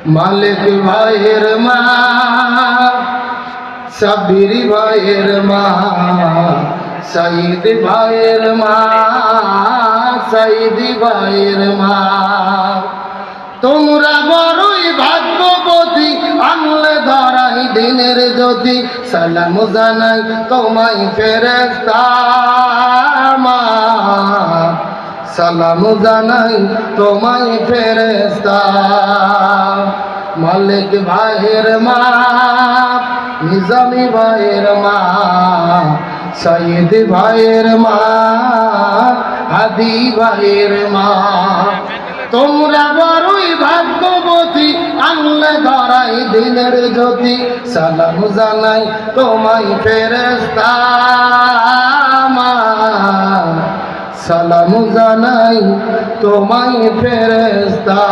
মালিক ভাইয়ের মা, সাবির ভাইয়ের মা, সাইদ ভাইয়ের মা, সাইদি ভাইয়ের মা। তোমরা বড়ই ভাগ্যবতী, আনলে ধরাই দিনের জ্যোতি। সালাম জানাই তোমায় ফেরেশতা মা, সালাম জানাই তোমায় ফেরেশতা। মালিক ভাইয়ের মা, নিজামি ভাইয়ের মা, সাইদ ভাইয়ের মা, হাদি ভাইয়ের মা। তোমরা বড়ই ভাগ্যবতী, আনলে ধরাই দিনের জ্যোতি। সালাম জানাই তোমায় ফেরেশতা মা, সালাম জানাই তোমায় ফেরেশতা।